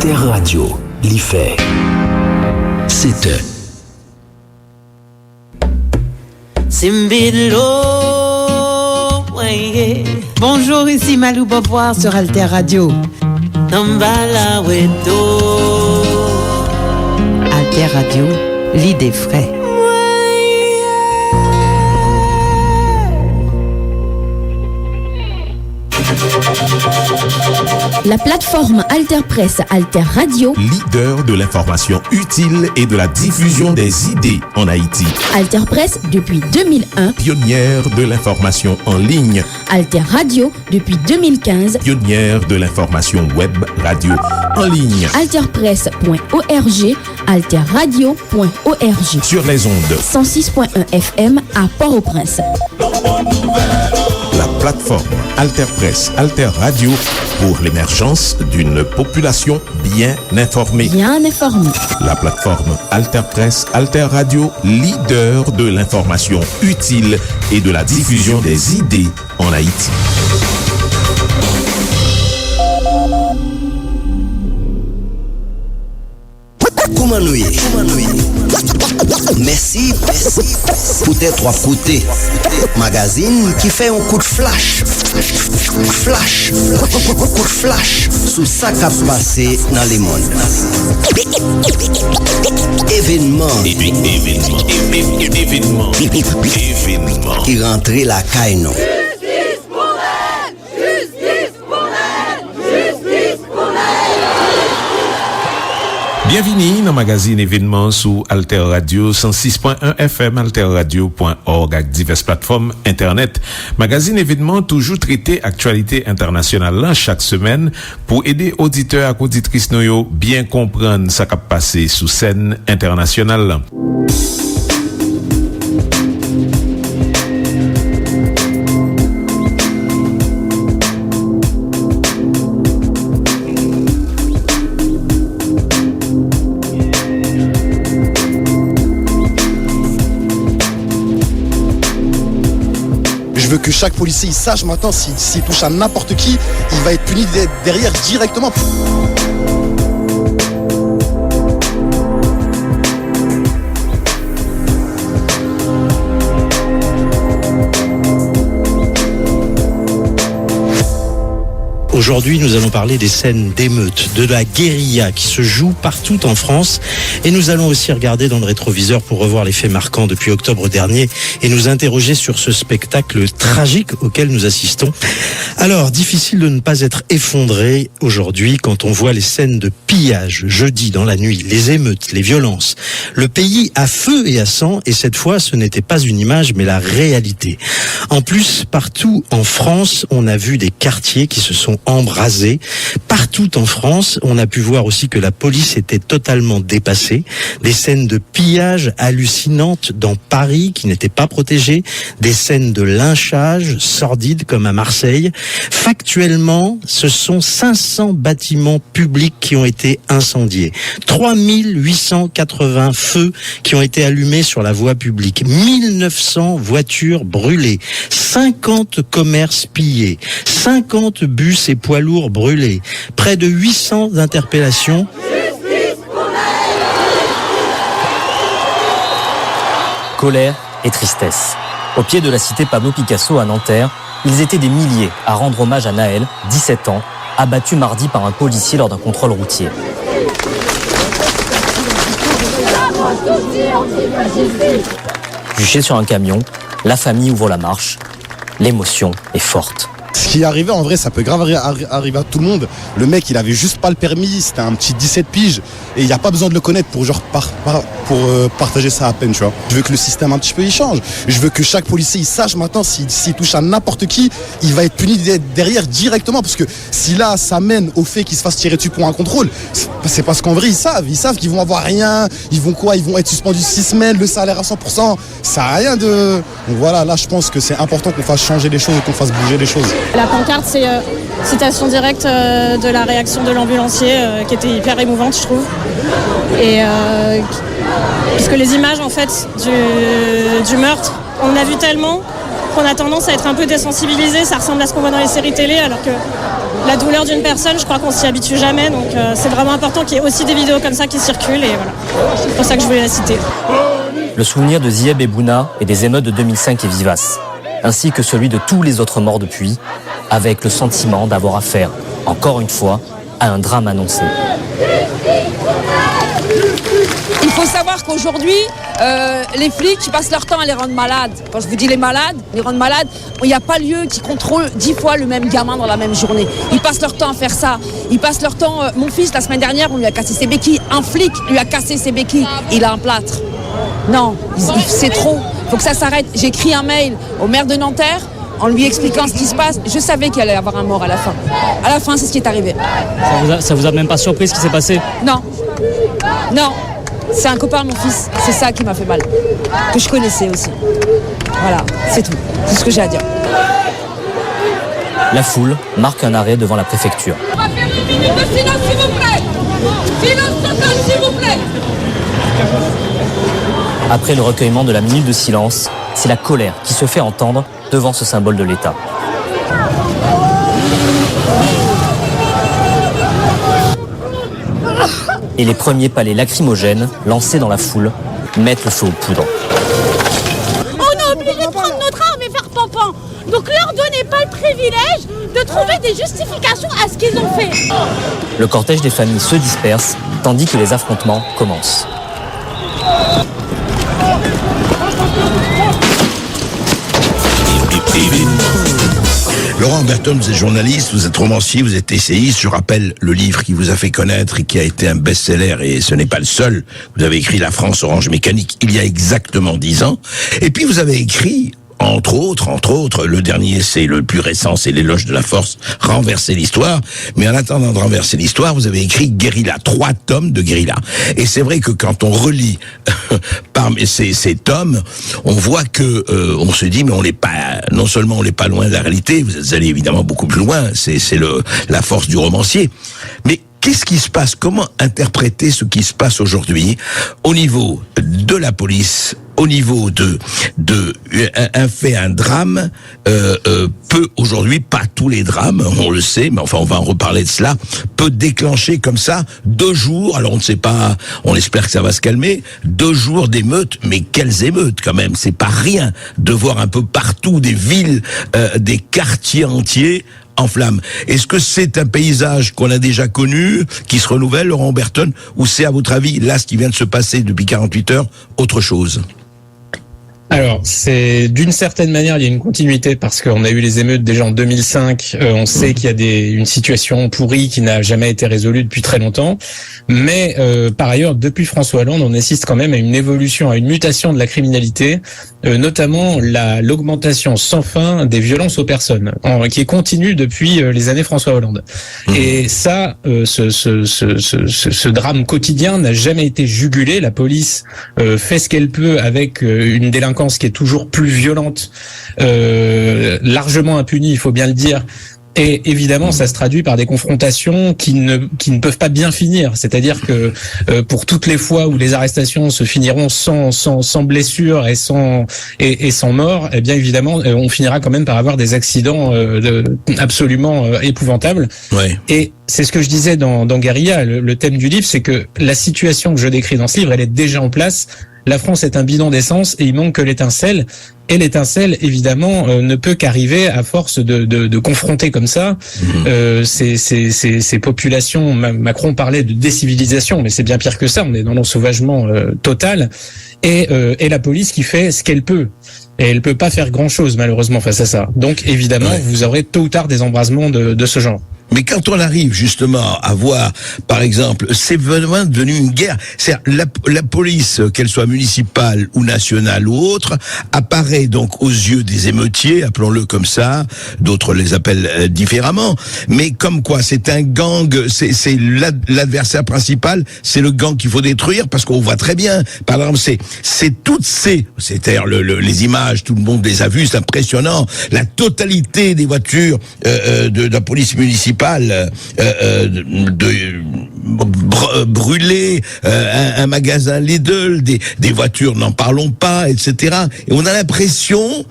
Alter Radio, l'IFE. C'était Bonjour, ici Malou Boboir sur Alter Radio. Alter Radio, l'idée frais. La plateforme Alter Press Alter Radio, leader de l'information utile et de la diffusion des idées en Haïti. Alter Press depuis 2001, pionnière de l'information en ligne. Alter Radio depuis 2015, pionnière de l'information web radio en ligne. Alterpress.org, alterradio.org. Sur les ondes 106.1 FM à Port-au-Prince. La plateforme Alter Press Alter Radio pour l'émergence d'une population bien informée. Bien informée. La plateforme Alter Press Alter Radio, leader de l'information utile et de la diffusion des idées en Haïti. Koumanouye. Merci pour tes trois côtés. Magazine qui fait un coup de flash. Coup de flash sous ça qui a passé dans le monde. Événement qui rentrait la caille. Bienvenue dans le magazine événement sous Alter Radio 106.1 FM, alterradio.org avec diverses plateformes internet. Magazine événement toujours traité actualité internationale là chaque semaine pour aider auditeurs et auditrices noyo bien comprendre ce qui a passé sous scène internationale là. Je veux que chaque policier il sache maintenant s'il touche à n'importe qui, il va être puni derrière directement. Aujourd'hui, nous allons parler des scènes d'émeutes, de la guérilla qui se joue partout en France. Et nous allons aussi regarder dans le rétroviseur pour revoir les faits marquants depuis octobre dernier et nous interroger sur ce spectacle tragique auquel nous assistons. Alors, difficile de ne pas être effondré aujourd'hui quand on voit les scènes de pillage jeudi dans la nuit, les émeutes, les violences. Le pays à feu et à sang, et cette fois, ce n'était pas une image, mais la réalité. En plus, partout en France, on a vu des quartiers qui se sont embrasés. Partout en France, on a pu voir aussi que la police était totalement dépassée. Des scènes de pillage hallucinantes dans Paris qui n'étaient pas protégées. Des scènes de lynchage sordides comme à Marseille. Factuellement, ce sont 500 bâtiments publics qui ont été incendiés. 3880 feux qui ont été allumés sur la voie publique. 1900 voitures brûlées. 50 commerces pillés. 50 bus et poids lourds brûlés. Près de 800 interpellations. Colère et tristesse. Au pied de la cité Pablo Picasso à Nanterre, ils étaient des milliers à rendre hommage à Naël, 17 ans, abattu mardi par un policier lors d'un contrôle routier. Juché sur un camion, la famille ouvre la marche. L'émotion est forte. Ce qui est arrivé, en vrai, ça peut grave arriver à tout le monde. Le mec, il avait juste pas le permis, c'était un petit 17 piges. Et il n'y a pas besoin de le connaître pour partager ça à peine, tu vois. Je veux que le système un petit peu, il change. Je veux que chaque policier, il sache maintenant, s'il touche à n'importe qui, il va être puni derrière directement. Parce que si là, ça mène au fait qu'il se fasse tirer dessus pour un contrôle, c'est parce qu'en vrai, ils savent qu'ils vont avoir rien. Ils vont quoi? Ils vont être suspendus 6 semaines, le salaire à 100%. Ça n'a rien de... Donc voilà, là, je pense que c'est important qu'on fasse changer les choses et qu'on fasse bouger les choses. La pancarte, c'est citation directe de la réaction de l'ambulancier qui était hyper émouvante, je trouve. Et puisque les images en fait du meurtre, on a vu tellement qu'on a tendance à être un peu désensibilisé. Ça ressemble à ce qu'on voit dans les séries télé, alors que la douleur d'une personne, je crois qu'on s'y habitue jamais. Donc c'est vraiment important qu'il y ait aussi des vidéos comme ça qui circulent. Et voilà, c'est pour ça que je voulais la citer. Le souvenir de Zieb et Bouna et des émeutes de 2005 est vivace, ainsi que celui de tous les autres morts depuis, avec le sentiment d'avoir affaire, encore une fois, à un drame annoncé. Il faut savoir qu'aujourd'hui, les flics qui passent leur temps à les rendre malades. Quand je vous dis les rendre malades, il n'y a pas lieu qu'ils contrôlent 10 fois le même gamin dans la même journée. Ils passent leur temps à faire ça. Ils passent leur temps... mon fils, la semaine dernière, on lui a cassé ses béquilles. Un flic lui a cassé ses béquilles. Il a un plâtre. Non, c'est trop. Il faut que ça s'arrête. J'ai écrit un mail au maire de Nanterre en lui expliquant ce qui se passe. Je savais qu'il allait y avoir un mort à la fin. À la fin, c'est ce qui est arrivé. Ça vous a même pas surpris ce qui s'est passé ? Non. C'est un copain de mon fils. C'est ça qui m'a fait mal. Que je connaissais aussi. Voilà, c'est tout. C'est ce que j'ai à dire. La foule marque un arrêt devant la préfecture. On va faire une minute de silence, s'il vous plaît. Silence total, s'il vous plaît. Après le recueillement de la minute de silence, c'est la colère qui se fait entendre devant ce symbole de l'État. Et les premiers palets lacrymogènes, lancés dans la foule, mettent le feu aux poudres. On a obligé de prendre notre arme et faire pampan. Donc leur donnez pas le privilège de trouver des justifications à ce qu'ils ont fait. Le cortège des familles se disperse, tandis que les affrontements commencent. Laurent Berton, vous êtes journaliste, vous êtes romancier, vous êtes essayiste. Je rappelle le livre qui vous a fait connaître et qui a été un best-seller, et ce n'est pas le seul. Vous avez écrit La France Orange Mécanique il y a exactement 10 ans. Et puis vous avez écrit... Entre autres, le dernier, c'est le plus récent, c'est L'éloge de la force, renverser l'histoire. Mais en attendant de renverser l'histoire, vous avez écrit Guérilla, 3 tomes de Guérilla. Et c'est vrai que quand on relit parmi ces tomes, on voit que on se dit, mais on n'est pas, non seulement on n'est pas loin de la réalité, vous êtes allé évidemment beaucoup plus loin, c'est la force du romancier. Mais qu'est-ce qui se passe? Comment interpréter ce qui se passe aujourd'hui au niveau de la police, au niveau de un fait, un drame peut aujourd'hui, pas tous les drames, on le sait, mais enfin on va en reparler de cela, peut déclencher comme ça 2 jours, alors on ne sait pas, on espère que ça va se calmer, 2 jours d'émeutes, mais quelles émeutes quand même, c'est pas rien de voir un peu partout des villes, des quartiers entiers en flammes. Est-ce que c'est un paysage qu'on a déjà connu, qui se renouvelle, Laurent Berton, ou c'est à votre avis, là, ce qui vient de se passer depuis 48 heures, autre chose? Alors, c'est d'une certaine manière, il y a une continuité parce qu'on a eu les émeutes déjà en 2005. On sait qu'il y a une situation pourrie qui n'a jamais été résolue depuis très longtemps. Mais par ailleurs, depuis François Hollande, on assiste quand même à une évolution, à une mutation de la criminalité, notamment l'augmentation sans fin des violences aux personnes, qui est continue depuis les années François Hollande. Et ça, ce drame quotidien n'a jamais été jugulé. La police fait ce qu'elle peut avec une délinquance qui est toujours plus violente, largement impunie, il faut bien le dire. Et évidemment, ça se traduit par des confrontations qui ne peuvent pas bien finir. C'est-à-dire que pour toutes les fois où les arrestations se finiront sans blessure et sans mort, eh bien évidemment, on finira quand même par avoir des accidents absolument épouvantables. Ouais. Et c'est ce que je disais dans Guérilla. Le thème du livre, c'est que la situation que je décris dans ce livre, elle est déjà en place. La France est un bidon d'essence et il manque que l'étincelle. Et l'étincelle, évidemment, ne peut qu'arriver à force de confronter comme ça ces populations. Macron parlait de décivilisation, mais c'est bien pire que ça. On est dans l'ensauvagement total. Et la police qui fait ce qu'elle peut. Et elle peut pas faire grand-chose, malheureusement, face à ça. Donc, évidemment, vous aurez tôt ou tard des embrasements de ce genre. Mais quand on arrive justement à voir, par exemple, c'est vraiment devenu une guerre. C'est-à-dire, la police, qu'elle soit municipale ou nationale ou autre, apparaît donc aux yeux des émeutiers, appelons-le comme ça, d'autres les appellent différemment, mais comme quoi c'est un gang, c'est l'adversaire principal, c'est le gang qu'il faut détruire, parce qu'on voit très bien, par exemple, c'est toutes c'est-à-dire les images, tout le monde les a vues, c'est impressionnant, la totalité des voitures de la police municipale brûler un magasin Lidl, des voitures, n'en parlons pas, etc. Et on a l'impression,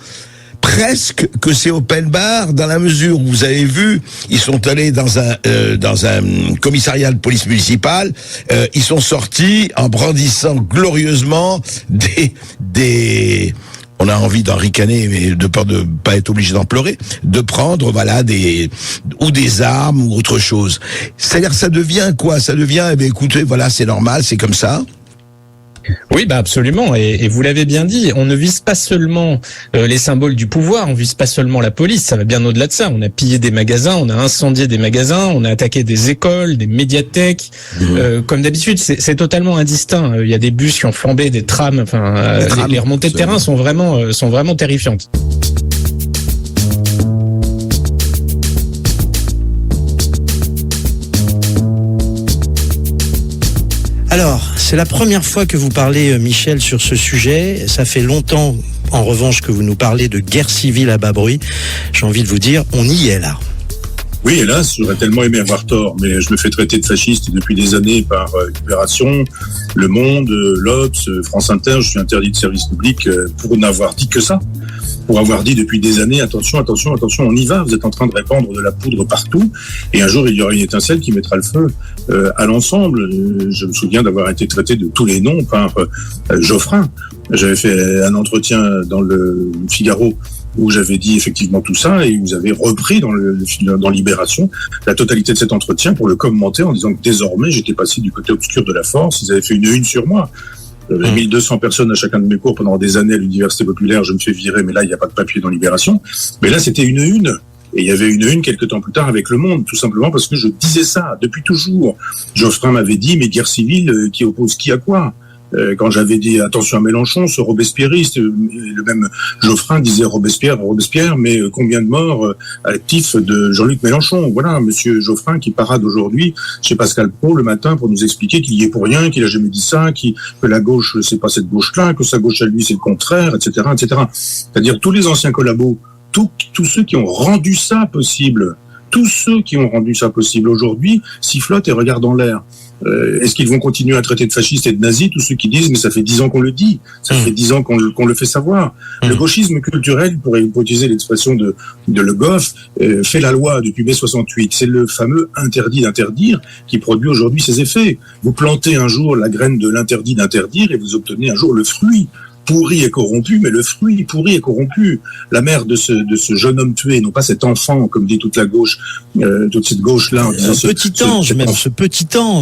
presque que c'est open bar dans la mesure où vous avez vu, ils sont allés dans un commissariat de police municipale, ils sont sortis en brandissant glorieusement des on a envie d'en ricaner, mais de peur de pas être obligé d'en pleurer, de prendre, voilà, des armes ou autre chose. C'est-à-dire, ça devient quoi? Ça devient, eh bien, écoutez, voilà, c'est normal, c'est comme ça. Oui, bah absolument, et vous l'avez bien dit, on ne vise pas seulement les symboles du pouvoir, on vise pas seulement la police, ça va bien au-delà de ça. On a pillé des magasins, on a incendié des magasins, on a attaqué des écoles, des médiathèques. Comme d'habitude, c'est totalement indistinct. Il y a des bus qui ont flambé, des trams. Enfin, les remontées de terrain sont vraiment terrifiantes. Alors, c'est la première fois que vous parlez, Michel, sur ce sujet. Ça fait longtemps, en revanche, que vous nous parlez de guerre civile à bas bruit. J'ai envie de vous dire, on y est là. Oui, hélas, j'aurais tellement aimé avoir tort, mais je me fais traiter de fasciste depuis des années par Libération, Le Monde, l'Obs, France Inter. Je suis interdit de service public pour n'avoir dit que ça. Pour avoir dit depuis des années, attention, on y va, vous êtes en train de répandre de la poudre partout, et un jour il y aura une étincelle qui mettra le feu à l'ensemble. Je me souviens d'avoir été traité de tous les noms par Geoffrin. J'avais fait un entretien dans le Figaro où j'avais dit effectivement tout ça, et vous avez repris dans Libération la totalité de cet entretien pour le commenter en disant que désormais j'étais passé du côté obscur de la force. Ils avaient fait une une sur moi. 1200 personnes à chacun de mes cours pendant des années à l'université populaire, je me fais virer, mais là il n'y a pas de papier dans Libération. Mais là c'était une une, et il y avait une une quelques temps plus tard avec Le Monde, tout simplement parce que je disais ça depuis toujours. Geoffrin m'avait dit, mais guerre civile qui oppose qui à quoi? Quand j'avais dit attention à Mélenchon, ce robespierriste, le même Geoffrin disait Robespierre, mais combien de morts à l'actif de Jean-Luc Mélenchon? Voilà, monsieur Geoffrin qui parade aujourd'hui chez Pascal Praud le matin pour nous expliquer qu'il y est pour rien, qu'il a jamais dit ça, que la gauche c'est pas cette gauche-là, que sa gauche à lui c'est le contraire, etc., etc. C'est-à-dire tous les anciens collabos, tous ceux qui ont rendu ça possible, aujourd'hui sifflotent et regardent en l'air. Est-ce qu'ils vont continuer à traiter de fascistes et de nazis tous ceux qui disent mais ça fait 10 ans qu'on le dit, ça fait 10 ans qu'on le fait savoir. Le gauchisme culturel, pour utiliser l'expression de Le Goff, fait la loi depuis mai 68. C'est le fameux interdit d'interdire qui produit aujourd'hui ses effets. Vous plantez un jour la graine de l'interdit d'interdire et vous obtenez un jour le fruit pourri et corrompu, mais le fruit pourri et corrompu. La mère de ce jeune homme tué, non pas cet enfant, comme dit toute la gauche, toute cette gauche-là, en disant ce petit ange.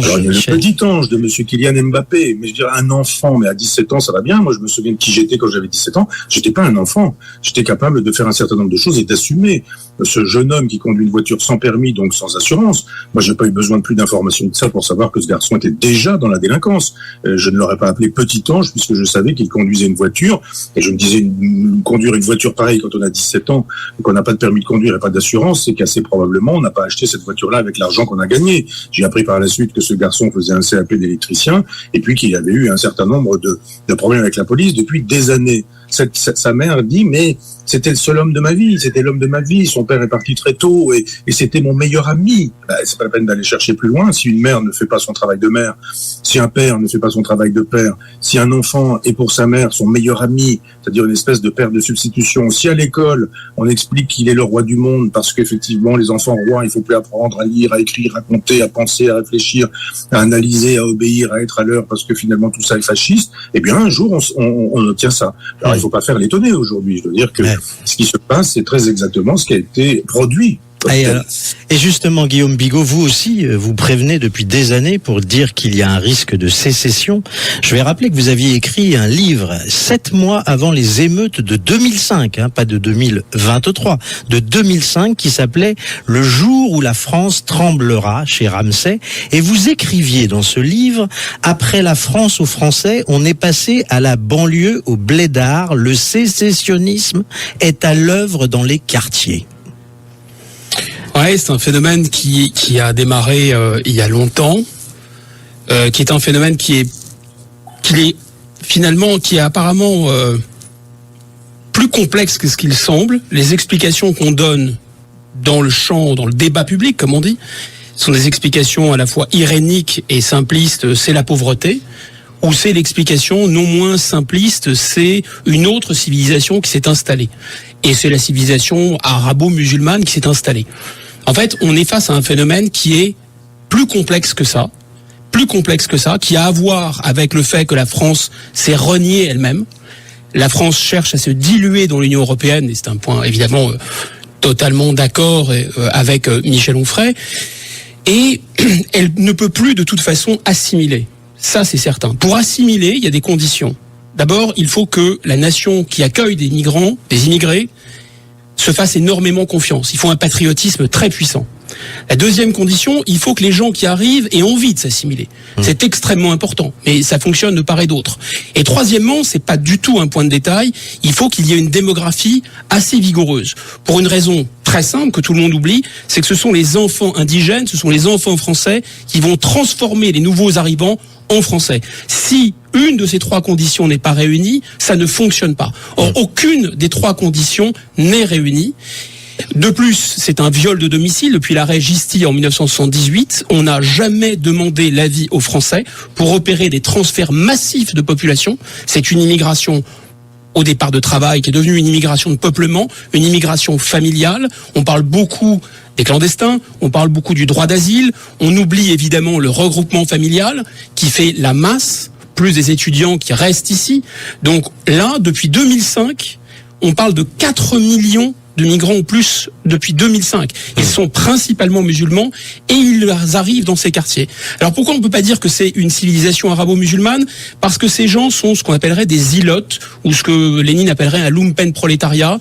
Alors, il y a le petit ange de monsieur Kylian Mbappé, mais je dirais un enfant, mais à 17 ans, ça va bien. Moi, je me souviens de qui j'étais quand j'avais 17 ans. J'étais pas un enfant. J'étais capable de faire un certain nombre de choses et d'assumer. Ce jeune homme qui conduit une voiture sans permis, donc sans assurance. Moi, j'ai pas eu besoin de plus d'informations que ça pour savoir que ce garçon était déjà dans la délinquance. Je ne l'aurais pas appelé petit ange puisque je savais qu'il conduisait une voiture, et je me disais conduire une voiture pareille quand on a 17 ans et qu'on n'a pas de permis de conduire et pas d'assurance, c'est qu'assez probablement on n'a pas acheté cette voiture-là avec l'argent qu'on a gagné. J'ai appris par la suite que ce garçon faisait un CAP d'électricien et puis qu'il avait eu un certain nombre de problèmes avec la police depuis des années. Sa mère dit mais c'était le seul homme de ma vie, c'était l'homme de ma vie, son père est parti très tôt et c'était mon meilleur ami. C'est pas la peine d'aller chercher plus loin. Si une mère ne fait pas son travail de mère, si un père ne fait pas son travail de père, si un enfant est pour sa mère son meilleur ami, c'est-à-dire une espèce de père de substitution, si à l'école on explique qu'il est le roi du monde parce qu'effectivement les enfants rois il faut plus apprendre à lire, à écrire, à compter, à penser, à réfléchir, à analyser, à obéir, à être à l'heure parce que finalement tout ça est fasciste, eh bien un jour on obtient ça. Alors il faut pas faire l'étonner aujourd'hui, je veux dire que ce qui se passe c'est très exactement ce qui a été produit. Et justement, Guillaume Bigot, vous aussi, vous prévenez depuis des années pour dire qu'il y a un risque de sécession. Je vais rappeler que vous aviez écrit un livre 7 mois avant les émeutes de 2005, pas de 2023, de 2005, qui s'appelait « Le jour où la France tremblera » chez Ramsay. Et vous écriviez dans ce livre « Après la France aux Français, on est passé à la banlieue, au blédard. Le sécessionnisme est à l'œuvre dans les quartiers. » Ouais, c'est un phénomène qui a démarré il y a longtemps, qui est un phénomène qui est apparemment plus complexe que ce qu'il semble. Les explications qu'on donne dans le débat public, comme on dit, sont des explications à la fois iréniques et simplistes. C'est la pauvreté. Ou c'est l'explication non moins simpliste, c'est une autre civilisation qui s'est installée. et c'est la civilisation arabo-musulmane qui s'est installée. En fait, on est face à un phénomène qui est plus complexe que ça, qui a à voir avec le fait que la France s'est reniée elle-même. La France cherche à se diluer dans l'Union européenne, et c'est un point évidemment totalement d'accord avec Michel Onfray, et elle ne peut plus de toute façon assimiler. Ça, c'est certain. Pour assimiler, il y a des conditions. D'abord, il faut que la nation qui accueille des migrants, des immigrés, se fasse énormément confiance. Il faut un patriotisme très puissant. La deuxième condition, il faut que les gens qui arrivent aient envie de s'assimiler. C'est extrêmement important, mais ça fonctionne de part et d'autre. Et troisièmement, c'est pas du tout un point de détail, il faut qu'il y ait une démographie assez vigoureuse. Pour une raison très simple que tout le monde oublie, c'est que ce sont les enfants indigènes, ce sont les enfants français qui vont transformer les nouveaux arrivants en français. Si une de ces trois conditions n'est pas réunie, ça ne fonctionne pas. Or, aucune des trois conditions n'est réunie. De plus, c'est un viol de domicile. Depuis l'arrêt Gisti en 1978, on n'a jamais demandé l'avis aux Français pour opérer des transferts massifs de population. C'est une immigration au départ de travail qui est devenue une immigration de peuplement, une immigration familiale. On parle beaucoup des clandestins, on parle beaucoup du droit d'asile, on oublie évidemment le regroupement familial qui fait la masse, plus des étudiants qui restent ici. Donc là, depuis 2005, on parle de 4 millions de migrants en plus depuis 2005. Ils sont principalement musulmans et ils arrivent dans ces quartiers. Alors pourquoi on ne peut pas dire que c'est une civilisation arabo-musulmane ? Parce que ces gens sont ce qu'on appellerait des zilotes, ou ce que Lénine appellerait un lumpenprolétariat.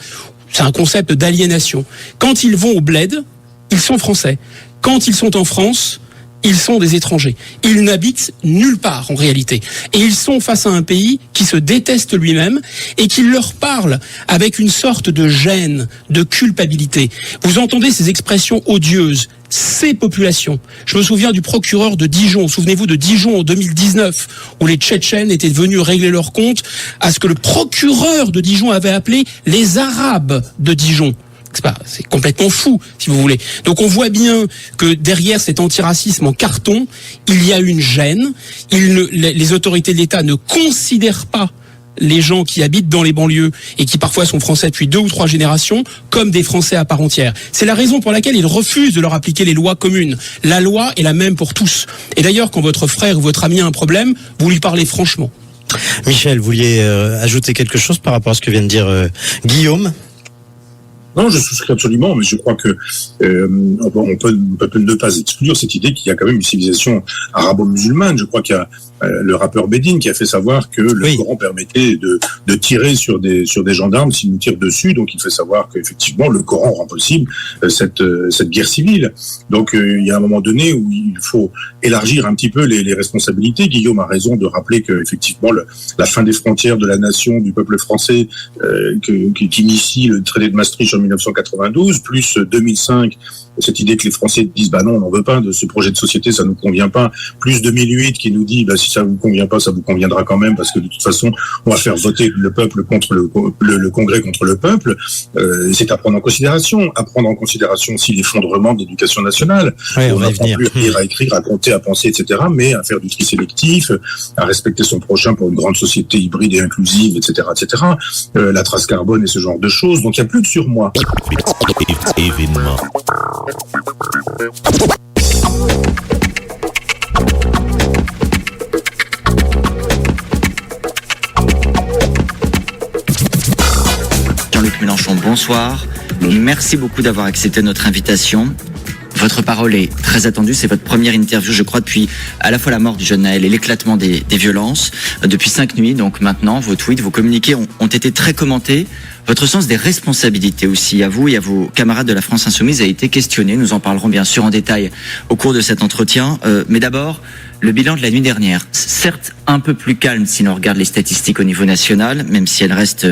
C'est un concept d'aliénation. Quand ils vont au bled, ils sont français. Quand ils sont en France, ils sont des étrangers. Ils n'habitent nulle part en réalité. Et ils sont face à un pays qui se déteste lui-même et qui leur parle avec une sorte de gêne, de culpabilité. Vous entendez ces expressions odieuses, ces populations. Je me souviens du procureur de Dijon. Souvenez-vous de Dijon en 2019, où les Tchétchènes étaient venus régler leur compte à ce que le procureur de Dijon avait appelé les Arabes de Dijon. C'est complètement fou, si vous voulez. Donc on voit bien que derrière cet antiracisme en carton, il y a une gêne. Les autorités de l'État ne considèrent pas les gens qui habitent dans les banlieues et qui parfois sont français depuis 2 ou 3 générations comme des Français à part entière. C'est la raison pour laquelle ils refusent de leur appliquer les lois communes. La loi est la même pour tous. Et d'ailleurs, quand votre frère ou votre ami a un problème, vous lui parlez franchement. Michel, vous vouliez ajouter quelque chose par rapport à ce que vient de dire Guillaume ? Non, je souscris absolument, mais je crois que on peut ne pas exclure cette idée qu'il y a quand même une civilisation arabo-musulmane. Je crois qu'il y a le rappeur Bédine qui a fait savoir que le Coran permettait de tirer sur des gendarmes s'ils nous tirent dessus. Donc il fait savoir qu'effectivement le Coran rend possible cette guerre civile. Donc il y a un moment donné où il faut élargir un petit peu les responsabilités. Guillaume a raison de rappeler que effectivement la fin des frontières de la nation, du peuple français, qui initie le traité de Maastricht en 1992, plus 2005, cette idée que les Français disent non, on n'en veut pas de ce projet de société, ça nous convient pas, plus 2008 qui nous dit si ça vous convient pas, ça vous conviendra quand même parce que de toute façon on va faire voter le peuple contre le Congrès contre le peuple. C'est à prendre en considération aussi l'effondrement de l'éducation nationale. On n'apprend plus à lire, à écrire, à compter, à penser, etc., mais à faire du tri sélectif, à respecter son prochain pour une grande société hybride et inclusive, etc., etc. La trace carbone et ce genre de choses. Donc il n'y a plus de surmoi. Événement. Jean-Luc Mélenchon, bonsoir. Merci beaucoup d'avoir accepté notre invitation. Votre parole est très attendue, c'est votre première interview, je crois, depuis à la fois la mort du jeune Naël et l'éclatement des violences. Depuis 5 nuits, donc maintenant, vos tweets, vos communiqués ont été très commentés. Votre sens des responsabilités aussi, à vous et à vos camarades de la France Insoumise, a été questionné. Nous en parlerons bien sûr en détail au cours de cet entretien. Mais d'abord, le bilan de la nuit dernière. Certes, un peu plus calme si l'on regarde les statistiques au niveau national, même si elles restent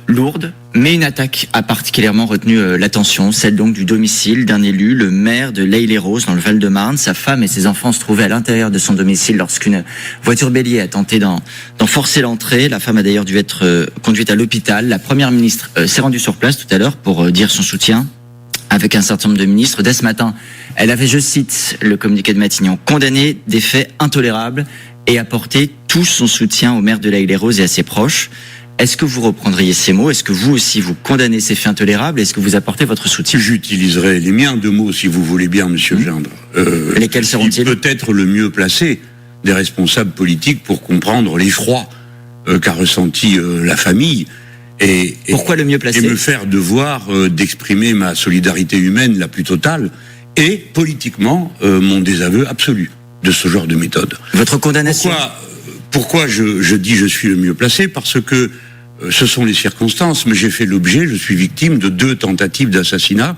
lourdes. Mais une attaque a particulièrement retenu l'attention, celle donc du domicile d'un élu, le maire de L'Haÿ-les-Roses dans le Val-de-Marne. Sa femme et ses enfants se trouvaient à l'intérieur de son domicile lorsqu'une voiture bélier a tenté d'en forcer l'entrée. La femme a d'ailleurs dû être conduite à l'hôpital. La première ministre s'est rendue sur place tout à l'heure pour dire son soutien avec un certain nombre de ministres. Dès ce matin, elle avait, je cite le communiqué de Matignon, condamné des faits intolérables et apporté tout son soutien au maire de L'Haÿ-les-Roses et à ses proches. Est-ce que vous reprendriez ces mots? Est-ce que vous aussi vous condamnez ces faits intolérables? Est-ce que vous apportez votre soutien? J'utiliserai les miens de mots, si vous voulez bien, Monsieur Gindre. Lesquels seront-ils? Peut-être le mieux placé des responsables politiques pour comprendre l'effroi qu'a ressenti la famille. Et pourquoi le mieux placé? Et me faire devoir d'exprimer ma solidarité humaine la plus totale et politiquement mon désaveu absolu de ce genre de méthode. Votre condamnation? Pourquoi je dis je suis le mieux placé? Parce que ce sont les circonstances, mais j'ai fait l'objet, je suis victime de 2 tentatives d'assassinat.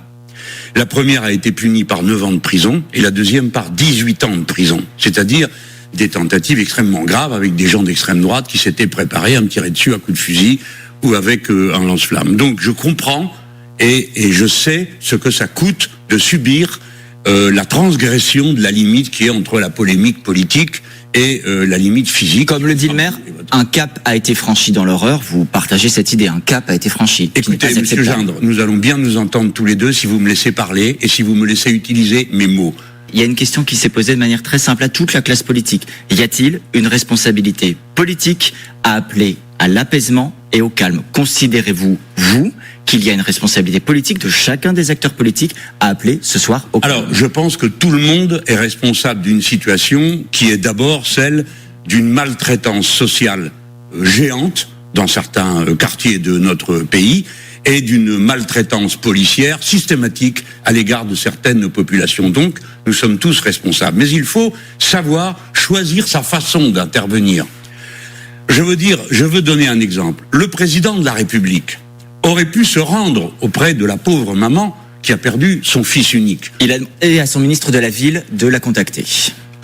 La première a été punie par 9 ans de prison et la deuxième par 18 ans de prison. C'est-à-dire des tentatives extrêmement graves avec des gens d'extrême droite qui s'étaient préparés à me tirer dessus à coups de fusil ou avec un lance-flamme. Donc je comprends et je sais ce que ça coûte de subir la transgression de la limite qui est entre la polémique politique et la limite physique. Comme le dit le maire, un cap a été franchi dans l'horreur. Vous partagez cette idée, un cap a été franchi. Écoutez, Monsieur Gindre, nous allons bien nous entendre tous les deux si vous me laissez parler et si vous me laissez utiliser mes mots. Il y a une question qui s'est posée de manière très simple à toute la classe politique. Y a-t-il une responsabilité politique à appeler à l'apaisement et au calme? Considérez-vous, vous, qu'il y a une responsabilité politique de chacun des acteurs politiques à appeler ce soir au calme? Alors, je pense que tout le monde est responsable d'une situation qui est d'abord celle d'une maltraitance sociale géante dans certains quartiers de notre pays et d'une maltraitance policière systématique à l'égard de certaines populations. Donc, nous sommes tous responsables. Mais il faut savoir choisir sa façon d'intervenir. Je veux donner un exemple. Le président de la République aurait pu se rendre auprès de la pauvre maman qui a perdu son fils unique. Il a demandé à son ministre de la Ville de la contacter.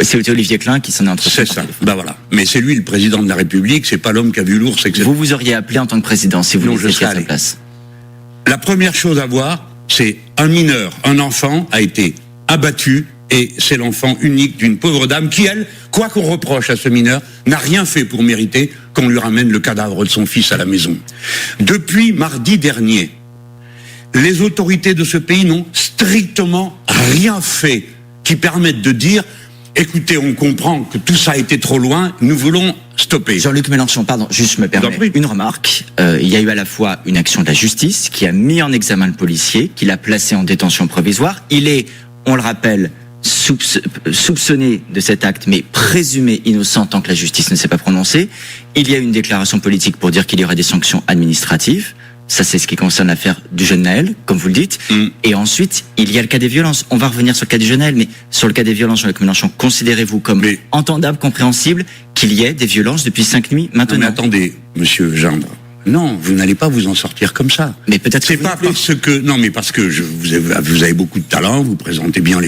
C'est Olivier Klein qui s'en est entretenu. C'est ça, voilà. Mais c'est lui le président de la République, c'est pas l'homme qui a vu l'ours, etc. Vous auriez appelé en tant que président si vous étiez à sa place. La première chose à voir, c'est un mineur, un enfant a été abattu et c'est l'enfant unique d'une pauvre dame qui, elle, quoi qu'on reproche à ce mineur, n'a rien fait pour mériter qu'on lui ramène le cadavre de son fils à la maison. Depuis mardi dernier, les autorités de ce pays n'ont strictement rien fait qui permette de dire « Écoutez, on comprend que tout ça a été trop loin, nous voulons stopper. » Jean-Luc Mélenchon, pardon, juste me permets une remarque. Il y a eu à la fois une action de la justice qui a mis en examen le policier, qui l'a placé en détention provisoire. Il est, on le rappelle, soupçonné de cet acte, mais présumé innocent tant que la justice ne s'est pas prononcée. Il y a une déclaration politique pour dire qu'il y aura des sanctions administratives. Ça, c'est ce qui concerne l'affaire du jeune Naël, comme vous le dites. Et ensuite, il y a le cas des violences. On va revenir sur le cas du jeune Naël, mais sur le cas des violences, Jean-Luc Mélenchon, considérez-vous comme entendable, compréhensible qu'il y ait des violences depuis 5 nuits maintenant? Non, mais attendez, Monsieur Gindre. Non, vous n'allez pas vous en sortir comme ça. Mais peut-être c'est pas parce que parce que vous avez beaucoup de talent, vous présentez bien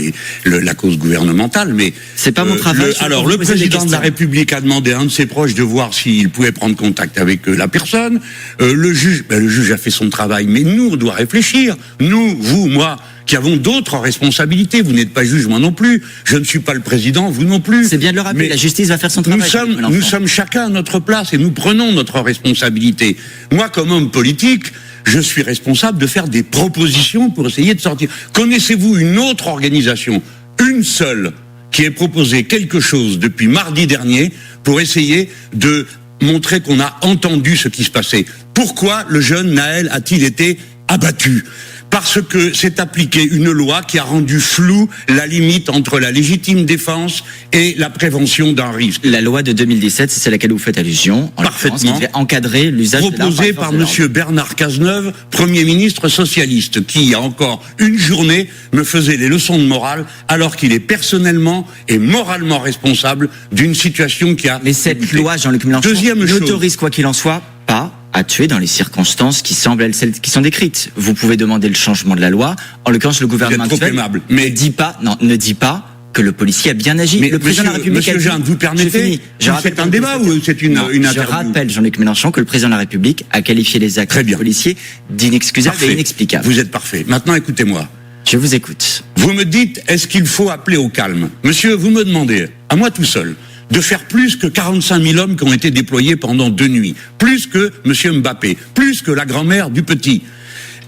la cause gouvernementale, mais c'est pas mon travail. Alors le président de la République a demandé à un de ses proches de voir s'il pouvait prendre contact avec la personne. Le juge a fait son travail, mais nous on doit réfléchir. Nous, vous, moi, qui avons d'autres responsabilités. Vous n'êtes pas juge, moi non plus. Je ne suis pas le président, vous non plus. C'est bien de le rappeler, la justice va faire son travail. Nous sommes chacun à notre place et nous prenons notre responsabilité. Moi, comme homme politique, je suis responsable de faire des propositions pour essayer de sortir. Connaissez-vous une autre organisation, une seule, qui ait proposé quelque chose depuis mardi dernier pour essayer de montrer qu'on a entendu ce qui se passait? Pourquoi le jeune Naël a-t-il été abattu? Parce que s'est appliquée une loi qui a rendu floue la limite entre la légitime défense et la prévention d'un risque. La loi de 2017, c'est laquelle vous faites allusion, en parfaitement, qui devait encadrer l'usage de l'arme. Proposée par Monsieur Bernard Cazeneuve, Premier ministre socialiste, qui, il y a encore une journée, me faisait les leçons de morale, alors qu'il est personnellement et moralement responsable d'une situation qui a... Mais cette loi, Jean-Luc Mélenchon, n'autorise, quoi qu'il en soit, pas à tuer dans les circonstances qui semblent être celles qui sont décrites. Vous pouvez demander le changement de la loi. En l'occurrence, le gouvernement actuel ne dit pas que le policier a bien agi. Mais le président de la République Monsieur Jean, vous permettez? C'est un débat ou c'est une interview? Je rappelle, Jean-Luc Mélenchon, que le président de la République a qualifié les actes des policiers d'inexcusables et inexplicables. Vous êtes parfait. Maintenant, écoutez-moi. Je vous écoute. Vous me dites, est-ce qu'il faut appeler au calme? Monsieur, vous me demandez, à moi tout seul, de faire plus que 45 000 hommes qui ont été déployés pendant 2 nuits, plus que Monsieur Mbappé, plus que la grand-mère du petit.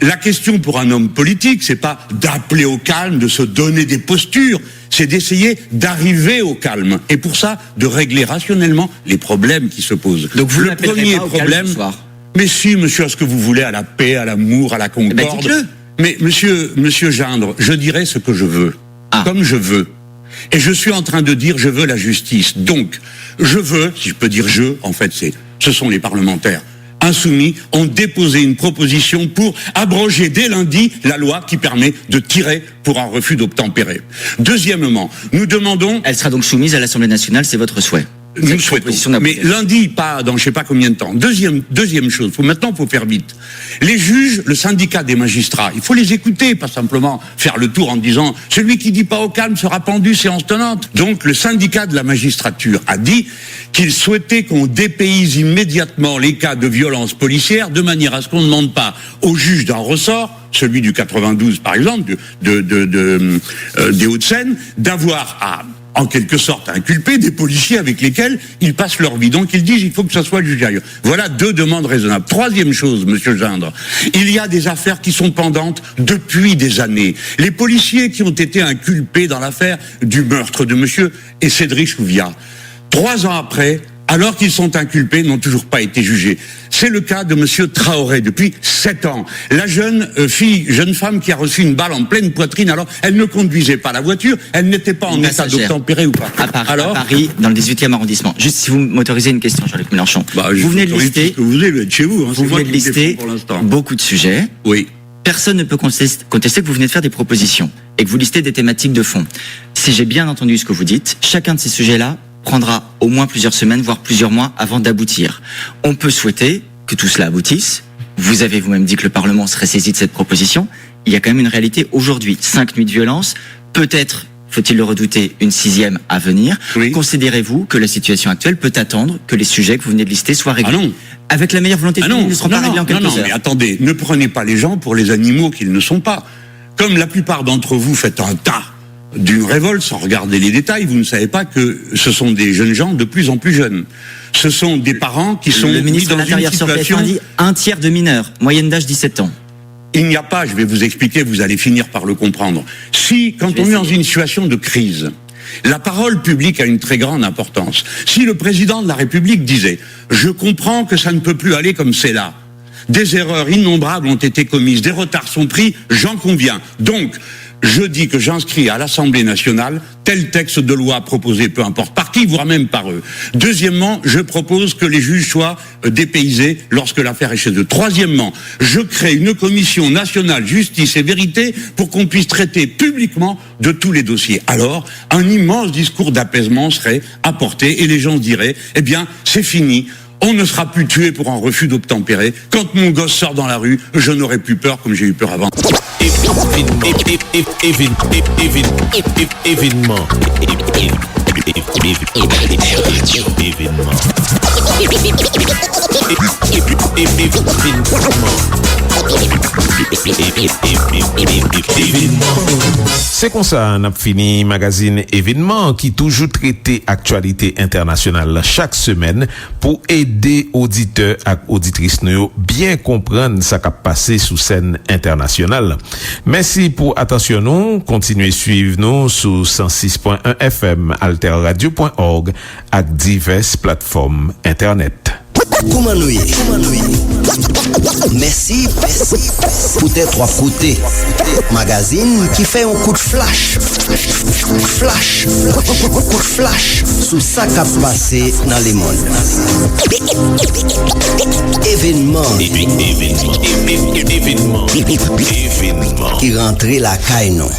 La question pour un homme politique, c'est pas d'appeler au calme, de se donner des postures, c'est d'essayer d'arriver au calme. Et pour ça, de régler rationnellement les problèmes qui se posent. Donc vous le premier problème, Mais si, monsieur, à ce que vous voulez, à la paix, à l'amour, à la concorde. Dites-le. Mais monsieur Gindre, je dirais ce que je veux, comme je veux. Et je suis en train de dire, je veux la justice. Donc, je veux, si je peux dire en fait, ce sont les parlementaires insoumis, ont déposé une proposition pour abroger dès lundi la loi qui permet de tirer pour un refus d'obtempérer. Deuxièmement, nous demandons... Elle sera donc soumise à l'Assemblée nationale, c'est votre souhait. Nous souhaitons. Mais lundi, pas dans je sais pas combien de temps. Deuxième chose, maintenant faut faire vite. Les juges, le syndicat des magistrats, il faut les écouter, pas simplement faire le tour en disant celui qui dit pas au calme sera pendu, séance tenante. Donc le syndicat de la magistrature a dit qu'il souhaitait qu'on dépayse immédiatement les cas de violence policière de manière à ce qu'on ne demande pas aux juges d'un ressort, celui du 92 par exemple, des Hauts-de-Seine, d'avoir à en quelque sorte inculper des policiers avec lesquels ils passent leur vie. Donc ils disent il faut que ça soit jugé ailleurs. Voilà 2 demandes raisonnables. Troisième chose, monsieur Gindre, il y a des affaires qui sont pendantes depuis des années. Les policiers qui ont été inculpés dans l'affaire du meurtre de monsieur et Cédric Chouviat, 3 ans après, alors qu'ils sont inculpés, n'ont toujours pas été jugés. C'est le cas de monsieur Traoré depuis 7 ans. La jeune femme qui a reçu une balle en pleine poitrine, alors elle ne conduisait pas la voiture, elle n'était pas en état d'obtempérer ou pas. À Paris, dans le 18e arrondissement. Juste si vous m'autorisez une question, Jean-Luc Mélenchon. Vous venez de lister, vous êtes chez vous, vous venez de lister beaucoup de sujets. Oui. Personne ne peut contester que vous venez de faire des propositions et que vous listez des thématiques de fond. Si j'ai bien entendu ce que vous dites, chacun de ces sujets-là prendra au moins plusieurs semaines, voire plusieurs mois avant d'aboutir. On peut souhaiter que tout cela aboutisse. Vous avez vous-même dit que le Parlement serait saisi de cette proposition. Il y a quand même une réalité aujourd'hui. 5 nuits de violence, peut-être, faut-il le redouter, une 6e à venir. Oui. Considérez-vous que la situation actuelle peut attendre que les sujets que vous venez de lister soient réglés? Non. Avec la meilleure volonté ils ne seront pas réglés en quelques heures. Non, mais attendez, ne prenez pas les gens pour les animaux qu'ils ne sont pas. Comme la plupart d'entre vous faites un tas d'une révolte, sans regarder les détails, vous ne savez pas que ce sont des jeunes gens de plus en plus jeunes. Ce sont des parents qui sont mis dans une situation... dit un tiers de mineurs, moyenne d'âge 17 ans. Il n'y a pas, je vais vous expliquer, vous allez finir par le comprendre. Quand on est dans une situation de crise, la parole publique a une très grande importance. Si le président de la République disait « Je comprends que ça ne peut plus aller comme c'est là. Des erreurs innombrables ont été commises, des retards sont pris, j'en conviens. Donc, je dis que j'inscris à l'Assemblée nationale tel texte de loi proposé, peu importe par qui, voire même par eux. Deuxièmement, je propose que les juges soient dépaysés lorsque l'affaire est chez eux. Troisièmement, je crée une commission nationale justice et vérité pour qu'on puisse traiter publiquement de tous les dossiers. Alors, un immense discours d'apaisement serait apporté et les gens diraient, eh bien, c'est fini. On ne sera plus tué pour un refus d'obtempérer. Quand mon gosse sort dans la rue, je n'aurai plus peur comme j'ai eu peur avant. Événement. C'est comme ça, on a fini magazine événement qui toujours traité actualité internationale chaque semaine pour aider auditeurs et auditrices nous bien comprendre ce qui a passé sous scène internationale. Merci pour attention nous, continuez suivre nous sur 106.1 FM, alterradio.org et diverses plateformes internet. Koumanouye. Merci pour tes 3 côtés. Magazine qui fait un coup de flash. Coup de flash sous ça qui a passé dans les mondes. Événement. Qui rentrait la caille non.